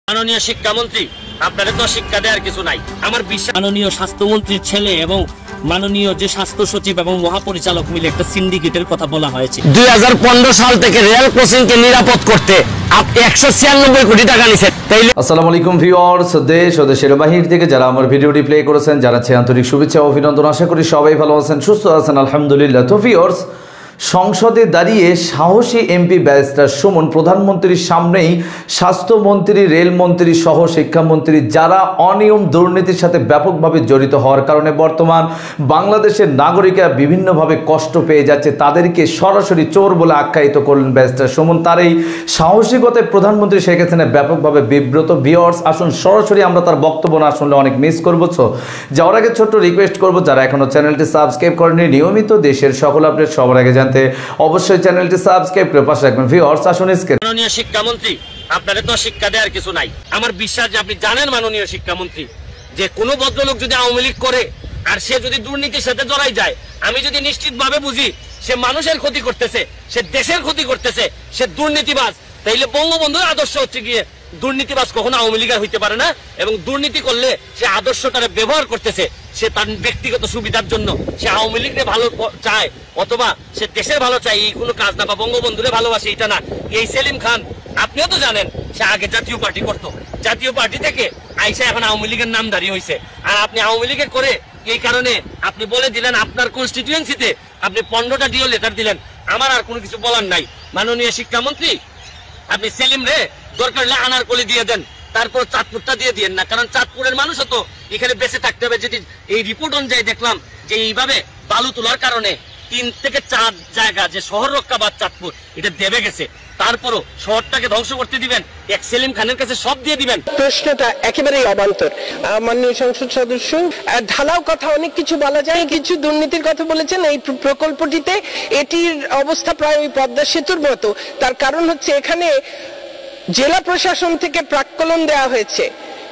মাননীয় শিক্ষামন্ত্রী আপনাদের তো শিক্ষা দেওয়ার কিছু নাই। আমার বিশ্বাস মাননীয় স্বাস্থ্যমন্ত্রীর ছেলে এবং মাননীয় যে স্বাস্থ্য সচিব এবং মহাপরিচালক মিলে একটা সিন্ডিকেটের কথা বলা হয়েছে। 2015 সাল থেকে রেল ক্রসিংকে নিরাপদ করতে 196 কোটি টাকা নিছেন। আসসালামু আলাইকুম ভিউয়ার্স, দেশ ও দেশের বাহির থেকে যারা আমার ভিডিওটি প্লে করেছেন, জানাচ্ছি আন্তরিক শুভেচ্ছা ও অভিনন্দন। আশা করি সবাই ভালো আছেন, সুস্থ আছেন, আলহামদুলিল্লাহ। তো ভিউয়ার্স, সংসদে দাঁড়িয়ে সাহসী এমপি ব্যারিস্টার সুমন প্রধানমন্ত্রীর সামনেই স্বাস্থ্যমন্ত্রী, রেলমন্ত্রী সহ শিক্ষামন্ত্রী যারা অনিয়ম দুর্নীতির সাথে ব্যাপকভাবে জড়িত হওয়ার কারণে বর্তমান বাংলাদেশের নাগরিকরা বিভিন্নভাবে কষ্ট পেয়ে যাচ্ছে, তাদেরকে সরাসরি চোর বলে আখ্যায়িত করলেন ব্যারিস্টার সুমন। তার এই সাহসিকতায় প্রধানমন্ত্রী শেখ হাসিনা ব্যাপকভাবে বিব্রত। ভিউয়ার্স, আসুন সরাসরি আমরা তার বক্তব্য না শুনলে অনেক মিস করবো। যাওয়ার আগে ছোট্ট রিকোয়েস্ট করবো, যারা এখনো চ্যানেলটি সাবস্ক্রাইব করেনি, নিয়মিত দেশের সকল আপডেট সবার আগে অবশ্যই চ্যানেলটি সাবস্ক্রাইব করে পাশে রাখবেন। ভিউয়ার্স, আসুন মাননীয় শিক্ষামন্ত্রী আপনাদের তো শিক্ষা দেওয়ার কিছু নাই। আমার বিশ্বাস যে আপনি জানেন মাননীয় শিক্ষামন্ত্রী, যে কোনো ভদ্রলোক যদি আওয়ামী লীগ করে আর সে যদি দুর্নীতির সাথে জড়াই যায়, আমি যদি নিশ্চিতভাবে বুঝি সে মানুষের ক্ষতি করতেছে, সে দেশের ক্ষতি করতেছে, সে দুর্নীতিবাজ, তাইলে বঙ্গবন্ধুর আদর্শ হচ্ছে গিয়ে দুর্নীতিবাজ কখনো আওয়ামী লীগের হইতে পারে না। এবং দুর্নীতি করলে সে আদর্শটারে ব্যবহার করতেছে, সে তার ব্যক্তিগত সুবিধার জন্য সে আওয়ামী লীগকে ভালো চায় অথবা সে দেশের ভালো চায়, এই কোনো কাজ না, বা বঙ্গবন্ধুরে ভালোবাসে এটা না। এই সেলিম খান আপনিও তো জানেন, সে আগে জাতীয় পার্টি করতো, জাতীয় পার্টি থেকে আইসা এখন আওয়ামী লীগের নামধারী হয়েছে। আর আপনি আওয়ামী লীগে করে এই কারণে আপনি বলে দিলেন আপনার কনস্টিটিউয়েন্সিতে আপনি 15টা ডিও লেটার দিলেন। আমার আর কোনো কিছু বলার নাই। মাননীয় শিক্ষামন্ত্রী, আপনি সেলিম রে দরকার হলে আনারকলি দিয়ে দেন, তারপর চাঁদপুরটা দিয়ে দিয়েন না, কারণ চাঁদপুরের মানুষও তো এখানে বেঁচে থাকতে হবে। যদি এই রিপোর্ট অনুযায়ী দেখলাম যে এইভাবে বালু তোলার কারণে 3 থেকে 4 জায়গা যে শহর রক্ষাবাদ চাঁদপুর এটা দেবে গেছে, তারপরও শহরটাকে ধ্বংস করতে দিবেন, এক সেলিম খানের কাছে সব দিয়ে দিবেন। প্রশ্নটা একেবারেই অবান্তর। মাননীয় সংসদ সদস্য ঢালাও কথা অনেক কিছু বলা যায়, কিছু দুর্নীতির কথা বলেছেন এই প্রকল্পটিতে। এটির অবস্থা প্রায় ওই পদ্মা সেতুর মতো। তার কারণ হচ্ছে এখানে জেলা প্রশাসন থেকে প্রাক্কলন দেওয়া হয়েছে,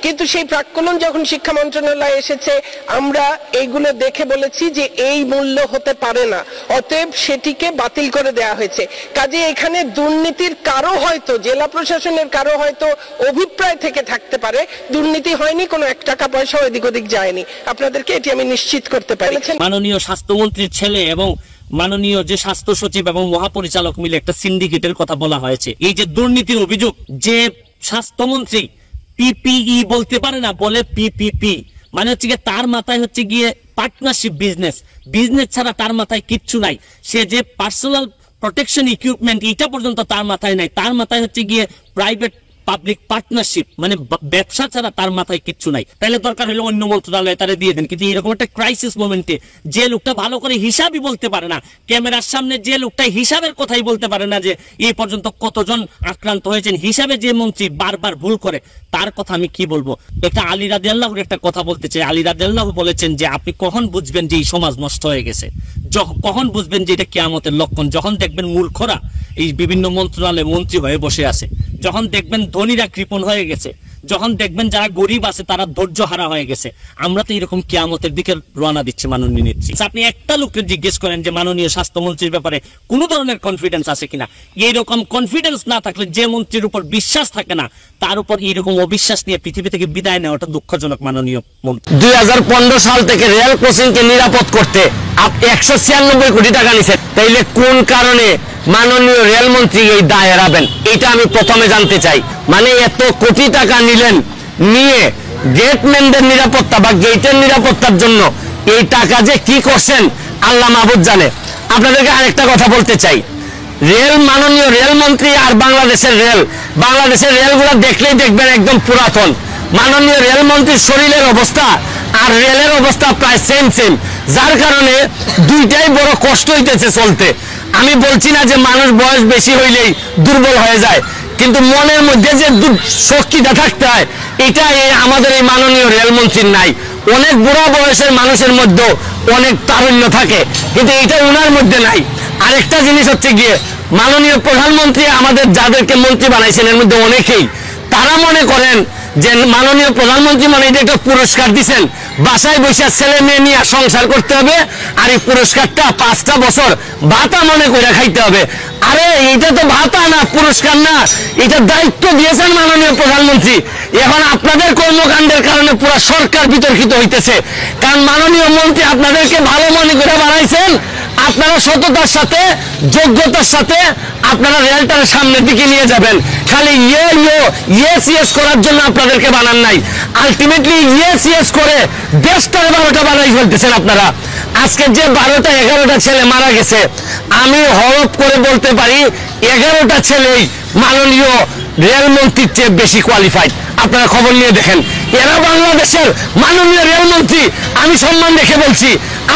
কিন্তু সেই প্রাক্কলন যখন শিক্ষা মন্ত্রণালয়ে এসেছে আমরা এইগুলো দেখে বলেছি যে এই মূল্য হতে পারে না, অতএব সেটিকে বাতিল করে দেওয়া হয়েছে। কাজে এখানে দুর্নীতির কারো হয়তো জেলা প্রশাসনের কারো হয়তো অভিপ্রায় থেকে থাকতে পারে, দুর্নীতি হয়নি, কোনো 1 টাকা পয়সা এদিক ওদিক যায়নি। আপনাদেরকে এটি আমি নিশ্চিত করতে পারি। মাননীয় স্বাস্থ্যমন্ত্রীর ছেলে এবং মাননীয় যে স্বাস্থ্য সচিব এবং মহাপরিচালক মিলে একটা সিন্ডিকেটের কথা বলা হয়েছে। এই যে দুর্নীতির অভিযোগ, যে স্বাস্থ্যমন্ত্রী পিপিই বলতে পারে না, বলে পিপিপি, মানে হচ্ছে গিয়ে তার মাথায় হচ্ছে গিয়ে পার্টনারশিপ বিজনেস ছাড়া তার মাথায় কিচ্ছু নাই। সে যে পার্সোনাল প্রোটেকশন ইকুইপমেন্ট এটা পর্যন্ত তার মাথায় নাই, তার মাথায় হচ্ছে গিয়ে প্রাইভেট পাবলিক পার্টনারশিপ, মানে ব্যবসা ছাড়া তার মাথায় কিচ্ছু নাই। তাহলে দরকার হলে অন্য মন্ত্রণালয়ে তারা দিয়ে দেন। কিন্তু এরকম একটা ক্রাইসিস মোমেন্টে যে লোকটা ভালো করে হিসাবই বলতে পারে না, ক্যামেরার সামনে যে লোকটা হিসাবের কথাই বলতে পারে না যে এই পর্যন্ত কতজন আক্রান্ত হয়েছেন, হিসাবে যে মন্ত্রী বারবার ভুল করে, তার কথা আমি কি বলবো। একটা আলী রাদিয়াল্লাহুর একটা কথা বলতে চাই। আলী রাদিয়াল্লাহু বলেছেন যে আপনি কখন বুঝবেন যে এই সমাজ নষ্ট হয়ে গেছে, কখন বুঝবেন যে এটা কিয়ামতের লক্ষণ, যখন দেখবেন মূর্খরা এই বিভিন্ন মন্ত্রণালয়ে মন্ত্রী হয়ে বসে আছে, যখন দেখবেন ধনীরা কৃপণ হয়ে গেছে, যখন দেখবেন যারা গরিব আছে তারা ধৈর্য হারা হয়ে গেছে। আমরা তো এরকম কিয়ামতের দিকে রওনা দিচ্ছি মাননীয় নেত্রী। আপনি একটা লোককে জিজ্ঞেস করেন যে মাননীয় স্বাস্থ্যমন্ত্রীর ব্যাপারে কোন ধরনের কনফিডেন্স আছে কিনা। এইরকম কনফিডেন্স না থাকলে, যে মন্ত্রীর উপর বিশ্বাস থাকে না তার উপর এইরকম অবিশ্বাস নিয়ে পৃথিবী থেকে বিদায় নেওয়াটা দুঃখজনক। মাননীয় মন্ত্রী 2015 সাল থেকে রেল ক্রসিংকে নিরাপদ করতে 196 কোটি টাকা নিছেন। তাইলে কোন কারণে মাননীয় রেলমন্ত্রী এই দায় এড়াবেন, এটা আমি প্রথমে জানতে চাই। মানে এত কোটি টাকা নিলেন, নিয়ে গেটম্যানদের নিরাপত্তা বা গেটের নিরাপত্তার জন্য এই টাকা যে কি করছেন আল্লাহ মাহবুব জানে। আপনাদেরকে আরেকটা কথা বলতে চাই, মাননীয় রেলমন্ত্রী আর বাংলাদেশের রেলগুলো দেখলেই দেখবেন একদম পুরাতন। মাননীয় রেলমন্ত্রীর শরীরের অবস্থা আর রেলের অবস্থা প্রায় সেম, যার কারণে দুইটাই বড় কষ্ট হইতেছে চলতে। আমি বলছি না যে মানুষ বয়স বেশি হইলেই দুর্বল হয়ে যায়, কিন্তু মনের মধ্যে যে শক্তিটা থাকতে হয় এটা আমাদের এই মাননীয় রেলমন্ত্রীর নাই। অনেক বুড়া বয়সের মানুষের মধ্যেও অনেক তারুণ্য থাকে, কিন্তু এটা ওনার মধ্যে নাই। আরেকটা জিনিস হচ্ছে গিয়ে মাননীয় প্রধানমন্ত্রী আমাদের যাদেরকে মন্ত্রী বানাইছেন এর মধ্যে অনেকেই তারা মনে করেন যে মাননীয় প্রধানমন্ত্রী মানে এটা একটা পুরস্কার দিচ্ছেন, বাসায় বসে ছেলে মেয়ে নিয়ে সংসার করতে হবে, আর এই পুরস্কারটা 5টা বছর ভাতা মনে করে খাইতে হবে। আরে এটা তো ভাতা না, পুরস্কার না, এটা দায়িত্ব দিয়েছেন মাননীয় প্রধানমন্ত্রী। এখন আপনাদের কর্মকাণ্ডের কারণে পুরো সরকার বিতর্কিত হইতেছে। কারণ মাননীয় মন্ত্রী আপনাদেরকে ভালো মনে করে বানাইছেন, আপনারা সততার সাথে যোগ্যতার সাথে আপনারা রেলটার সামনের দিকে নিয়ে যাবেন। খালি ইয়েস করার জন্য আপনাদেরকে বানান নাই, আলটিমেটলি ইয়েস করে দেশটার 12টা বানাই ফেলতেছেন আপনারা। আজকে যে 12টা 11টা ছেলে মারা গেছে, আমি হরফ করে বলতে পারি 11টা ছেলেই মাননীয় রেলমন্ত্রীর চেয়ে বেশি কোয়ালিফাইড। আপনারা খবর নিয়ে দেখেন, এরা বাংলাদেশের মাননীয় রেলমন্ত্রী। আমি সম্মান রেখে বলছি,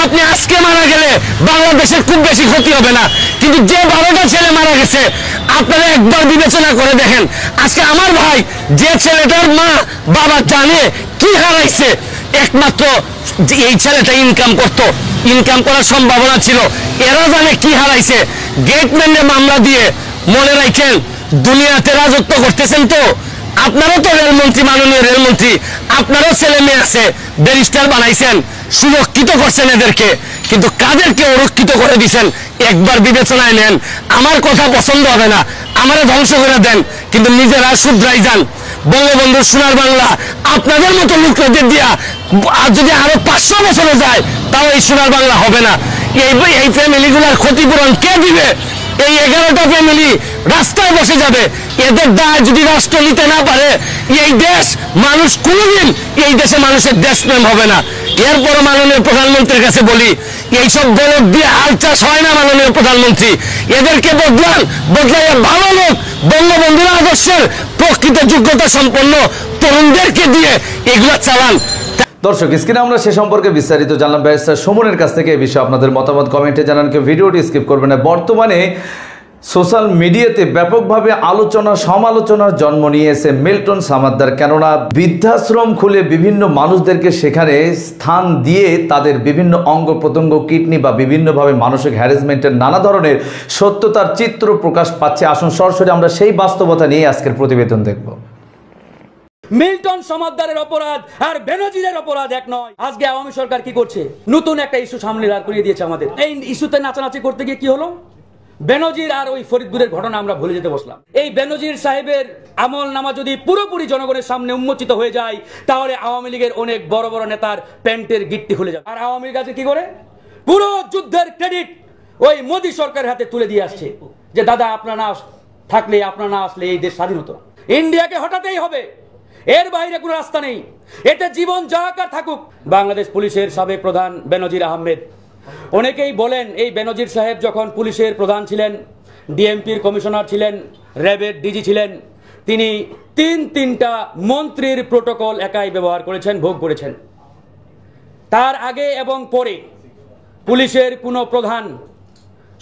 আপনি আজকে মারা গেলে বাংলাদেশের খুব বেশি ক্ষতি হবে না, কিন্তু যে 12টা ছেলে মারা গেছে আপনারা একবার বিবেচনা করে দেখেন। আজকে আমার ভাই যে ছেলেটার মা বাবা জানে কি হারাইছে, একমাত্র এই ছেলেটা ইনকাম করার সম্ভাবনা ছিল, এরা জানে কি হারাইছে। গেটম্যানে মামলা দিয়ে মনে রাখেন দুনিয়াতে রাজত্ব করতেছেন তো আপনারও তো রেলমন্ত্রী, মাননীয় রেলমন্ত্রী, আপনারও ছেলে মেয়ে আছে, ব্যারিস্টার বানাইছেন, সুরক্ষিত করছেন এদেরকে, কিন্তু কাদেরকে অরক্ষিত করে দিচ্ছেন একবার বিবেচনায় নেন। আমার কথা পছন্দ হবে না, আমারে ধ্বংস করে দেন, কিন্তু নিজেরা শুধরাই যান। বঙ্গবন্ধুর সোনার বাংলা আপনাদের মতো লোকদের দিয়া আর যদি আরো 500 বছরে যায় তাও এই সোনার বাংলা হবে না। এই ফ্যামিলিগুলোর ক্ষতিপূরণ কে দিবে? এই 11টা ফ্যামিলি রাস্তায় বসে যাবে। এদের দায় যদি রাষ্ট্র নিতে না পারে, এই দেশ মানুষ কোনোদিন এই দেশে মানুষের দেশপ্রেম হবে না। এরপর মাননীয় প্রধানমন্ত্রীর কাছে বলি, এইসব গলদ দিয়ে হাল চাষ হয় না। মাননীয় প্রধানমন্ত্রী এদেরকে বদলাইয়া ভালো লোক, বঙ্গবন্ধুর আদর্শের প্রকৃত যোগ্যতা সম্পন্ন তরুণদেরকে দিয়ে এগুলা চালান। দর্শক, স্ক্রিনে আমরা সে সম্পর্কে বিস্তারিত জানলাম ব্যারিস্টার সুমনের কাছ থেকে। এই বিষয়ে আপনাদের মতামত কমেন্টে জানান, কেউ ভিডিওটি স্কিপ করবেন না। বর্তমানে সোশ্যাল মিডিয়াতে ব্যাপকভাবে সমালোচনার জন্ম নিয়েছে মিল্টন সামাদ্দার। কেননা বৃদ্ধাশ্রম খুলে বিভিন্ন মানুষদেরকে সেখানে স্থান দিয়ে তাদের বিভিন্ন অঙ্গ প্রত্যঙ্গ, কিডনি বা বিভিন্নভাবে মানসিক হ্যারাসমেন্টের নানা ধরনের সত্যতার চিত্র প্রকাশ পাচ্ছে। আসুন সরাসরি আমরা সেই বাস্তবতা নিয়ে আজকের প্রতিবেদন দেখব। মিল্টন সমাদ্দারের অপরাধ আর বেনজিরের অপরাধ এক নয়। আজকে আওয়ামী সরকার কি করছে? নতুন একটা ইস্যু সামনে দাঁড় করিয়ে দিয়েছে আমাদের। এই ইস্যুতে নাচানাচি করতে গিয়ে কি হলো? বেনজির আর ওই ফরিদপুরের ঘটনা আমরা ভুলে যেতে বসলাম। এই বেনজির সাহেবের আমল নামা যদি পুরোপুরি জনগণের সামনে উন্মোচিত হয়ে যায়, তাহলে আওয়ামী লীগের অনেক বড় বড় নেতার প্যান্টের গিট্টি খুলে যাবে। আর আওয়ামী লীগ আছে কি করে? পুরো যুদ্ধের ক্রেডিট ওই মোদী সরকারের হাতে তুলে দিয়ে আসছে, যে দাদা আপনারা না থাকলে, আপনারা না আসলে এই দেশ স্বাধীন হতো। ইন্ডিয়াকে হটাতেই হবে, এর বাইরে কোনো রাস্তা নেই। এতে জীবন যাকার থাকুক। বাংলাদেশ পুলিশের সাবেক প্রধান বেনজির আহমেদ, অনেকেই বলেন এই বেনজির সাহেব যখন পুলিশের প্রধান ছিলেন, ডিএমপির কমিশনার ছিলেন, র্যাবের ডিজি ছিলেন, তিনি তিনটা মন্ত্রীর প্রোটোকল একাই ব্যবহার করেছেন, ভোগ করেছেন। তার আগে এবং পরে পুলিশের কোনো প্রধান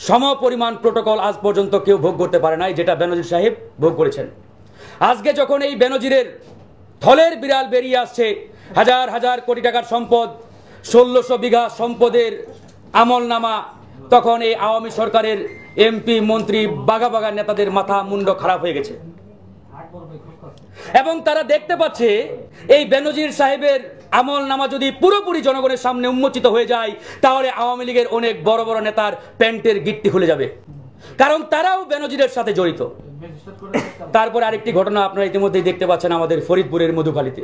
সমপরিমাণ প্রোটোকল আজ পর্যন্ত কেউ ভোগ করতে পারে নাই, যেটা বেনজির সাহেব ভোগ করেছেন। আজকে যখন এই বেনজিরের থলের বিড়াল বেরিয়ে আসছে, হাজার হাজার কোটি টাকার সম্পদ, 1600 বিঘা সম্পদের আমলনামা, তখন এই আওয়ামী সরকারের এমপি মন্ত্রী বাঘা বাঘা নেতাদের মাথা মুন্ড খারাপ হয়ে গেছে, এবং তারা দেখতে পাচ্ছে এই বেনজির সাহেবের আমলনামা যদি পুরোপুরি জনগণের সামনে উন্মোচিত হয়ে যায়, তাহলে আওয়ামী লীগের অনেক বড় বড় নেতার প্যান্টের গিট্টি খুলে যাবে, কারণ তারাও বেনজিরের সাথে জড়িত। তারপর আরেকটি ঘটনা আপনারা ইতিমধ্যেই দেখতে পাচ্ছেন আমাদের ফরিদপুরের মধুখালীতে।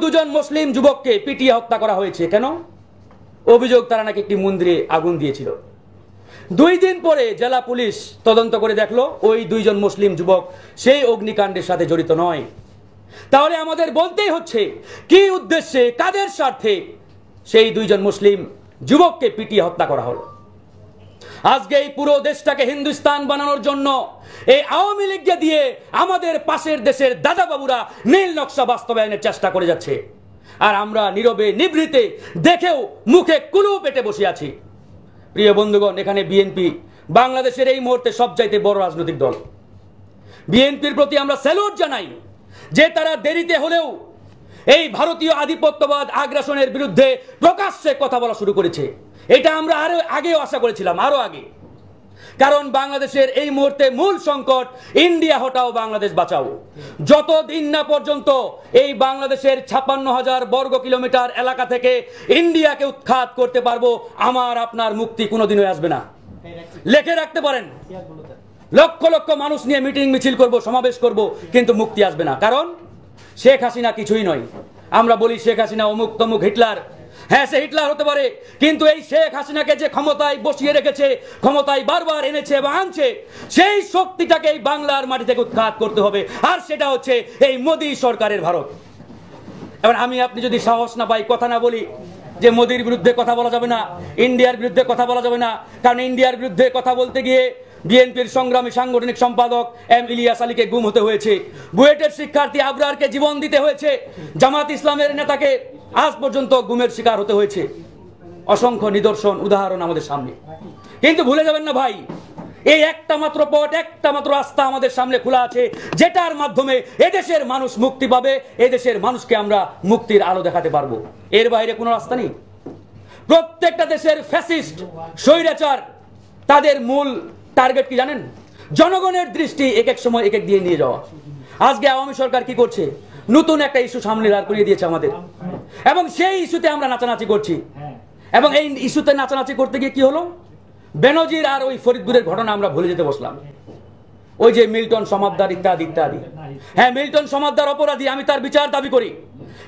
দুজন মুসলিম যুবককে পিটিয়ে হত্যা করা হয়েছে। কেন? অভিযোগ তারা নাকি একটি মন্দিরে আগুন দিয়েছিল। 2 দিন পরে জেলা পুলিশ তদন্ত করে দেখলো ওই 2 জন মুসলিম যুবক সেই অগ্নিকাণ্ডের সাথে জড়িত নয়। তাহলে আমাদের বলতেই হচ্ছে কি উদ্দেশ্যে, কাদের স্বার্থে সেই 2 জন মুসলিম যুবককে পিটিয়ে হত্যা করা হলো। আজকে এই পুরো দেশটাকে হিন্দুস্তান বানানোর জন্য এই আওয়ামী লীগকে দিয়ে আমাদের পাশের দেশের দাদা বাবুরা নীল নকশা বাস্তবায়নের চেষ্টা করে যাচ্ছে, আর আমরা নীরবে নিভৃতে দেখেও মুখে কুলু পেটে বসে আছি। প্রিয় বন্ধুগণ, এখানে বিএনপি বাংলাদেশের এই মুহূর্তে সবচাইতে বড় রাজনৈতিক দল। বিএনপির প্রতি আমরা স্যালুট জানাই যে তারা দেরিতে হলেও এই ভারতীয় আধিপত্যবাদ আগ্রাসনের বিরুদ্ধে প্রকাশ্যে কথা বলা শুরু করেছে। এটা আমরা আরো আগেও আশা করেছিলাম, আরো আগে। কারণ বাংলাদেশের এই মুহূর্তে মূল সংকট ইন্ডিয়া হটাও বাংলাদেশ বাঁচাও। যতদিন না পর্যন্ত এই বাংলাদেশের 56,000 বর্গ কিলোমিটার এলাকা থেকে ইন্ডিয়াকে উৎখাত করতে পারবো, আমার আপনার মুক্তি কোনোদিনই আসবে না। লিখে রাখতে পারেন, লক্ষ লক্ষ মানুষ নিয়ে মিটিং মিছিল করব, সমাবেশ করব, কিন্তু মুক্তি আসবে না। কারণ শেখ হাসিনা কিছুই নয়। আমরা বলি শেখ হাসিনা অমুক তমুক হিটলার, হ্যাঁ সে হিটলার হতে পারে, কিন্তু এই শেখ হাসিনাকে যে ক্ষমতায় বসিয়ে রেখেছে, ক্ষমতায় বারবার এনেছে এবং আনছে, সেই শক্তিটাকে এই বাংলার মাটি থেকে উৎখাত করতে হবে, আর সেটা হচ্ছে এই মোদী সরকারের ভারত। এবার আমি আপনি যদি সাহস না পাই, কথা না বলি যে মোদির বিরুদ্ধে কথা বলা যাবে না, ইন্ডিয়ার বিরুদ্ধে কথা বলা যাবে না, কারণ ইন্ডিয়ার বিরুদ্ধে কথা বলতে গিয়ে বিএনপির সংগ্রামী সাংগঠনিক সম্পাদক এম ইলিয়াস আলীকে গুম হতে হয়েছে, বুয়েটের শিক্ষার্থী আবরারকে জীবন দিতে হয়েছে, জামাত ইসলামের নেতাকে আজ পর্যন্ত গুমের শিকার হতে হয়েছে, অসংখ্য নিদর্শন উদাহরণ আমাদের সামনে। কিন্তু ভুলে যাবেন না ভাই, এই একটা মাত্র পথ, একটা মাত্র রাস্তা আমাদের সামনে খোলা আছে, যেটার মাধ্যমে এদেশের মানুষ মুক্তি পাবে, এদেশের মানুষকে আমরা মুক্তির আলো দেখাতে পারবো। এর বাইরে কোনো রাস্তা নেই। প্রত্যেকটা দেশের ফ্যাসিস্ট স্বৈরাচার তাদের মূল টার্গেট কি জানেন? জনগণের দৃষ্টি এক এক সময় এক এক দিয়ে নিয়ে যাওয়া। আজকে আওয়ামী সরকার কি করছে? নতুন একটা ইস্যু সামনে দাঁড় করিয়ে দিয়েছে আমাদের, এবং সেই ইস্যুতে আমরা নাচানাচি করছি। এবং এই ইস্যুতে নাচানাচি করতে গিয়ে কি হলো? বেনজির আর ওই ফরিদপুরের ঘটনা আমরা ভুলে যেতে বসলাম। ওই যে মিল্টন সমাদ্দার ইত্যাদি ইত্যাদি। হ্যাঁ, মিল্টন সমাদ্দার অপরাধী, আমি তার বিচার দাবি করি,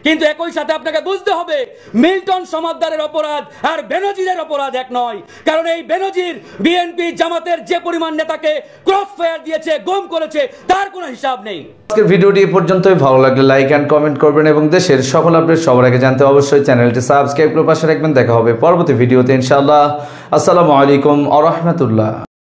কিন্তু একই সাথে আপনাকে বুঝতে হবে মিল্টন সমাদ্দারের অপরাধ আর বেনজিরের অপরাধ এক নয়। কারণ এই বেনজির বিএনপি জামাতের যে পরিমাণ নেতাকে ক্রস ফায়ার দিয়েছে, গুম করেছে, তার কোনো হিসাব নেই। আজকের ভিডিওটি এই পর্যন্তই। ভালো লাগলে লাইক এন্ড কমেন্ট করবেন এবং দেশের সকল আপডেট সবার আগে জানতে অবশ্যই চ্যানেলটি সাবস্ক্রাইব করে পাশে রাখবেন। দেখা হবে পরবর্তী ভিডিওতে ইনশাআল্লাহ। আসসালামু আলাইকুম ওয়া রাহমাতুল্লাহ।